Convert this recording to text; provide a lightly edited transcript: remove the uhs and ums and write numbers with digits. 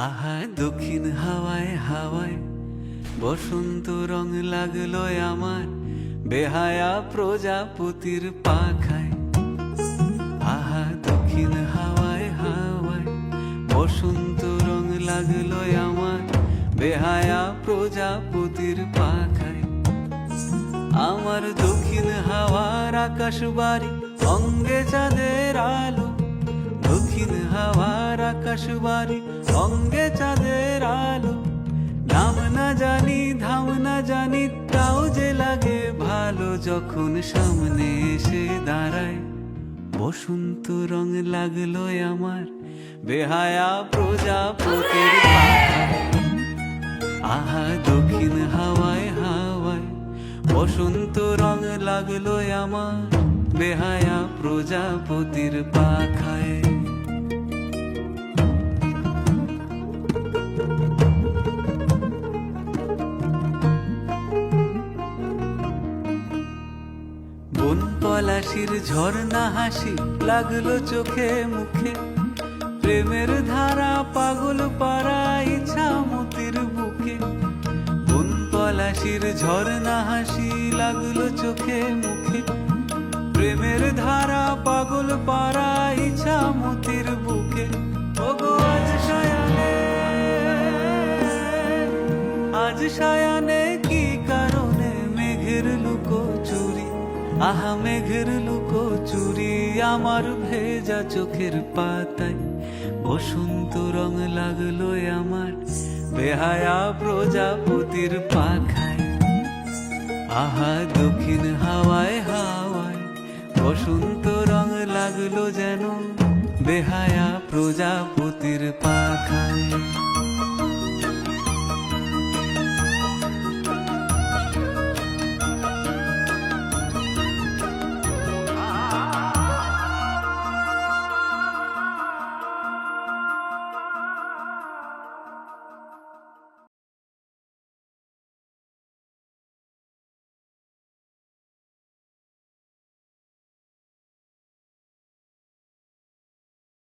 আহা দক্ষিণ হাওয়ায় হাওয়ায় বসন্ত রং লাগলো আমার বেহায়া প্রজাপতির পাখায়। আহা দক্ষিণ হাওয়ায় হাওয়ায় বসন্ত রং লাগলো আমার বেহায়া প্রজাপতির পাখায়। আমার দক্ষিণ হাওয়ার আকাশ বাড়ি অঙ্গে চাঁদের আলো, দক্ষিণ হাওয়ার আকাশ বাড়ি অঙ্গে চাঁদের আলো। নাম না জানি ধাম না জানি তাও যে লাগে ভালো যখন সামনে এসে দাঁড়ায়। বসন্ত রং লাগলো আমার বেহায়া প্রজাপতির পাখায়। আহা দক্ষিণ হাওয়ায় হাওয়ায় বসন্ত রং লাগলো আমার বেহায়া প্রজাপতির পাখায়। বন পলাশির ঝর্ণা হাসি লাগলো চোখে মুখে, প্রেমের ধারা পাগল পাড়া ইচ্ছা মতির বুকে। বন পলাশির ঝর্ণা হাসি লাগলো চোখে মুখে, প্রেমের ধারা পাগল পাড়া ইচ্ছা মতির বুকে। ওগো আজ সায়ানে, আজ সায়ানে কি কারণে মেঘের লুকো চুরি, আহা মেঘের লুকো চুরি আমার ভেজা চোখের পাতায়। বসন্ত রং লাগলো আমার বেহায়া প্রজাপতির পাখায়। আহা দক্ষিণ হাওয়ায় হাওয়ায় বসন্ত রং লাগলো যেন বেহায়া প্রজাপতির পাখায়।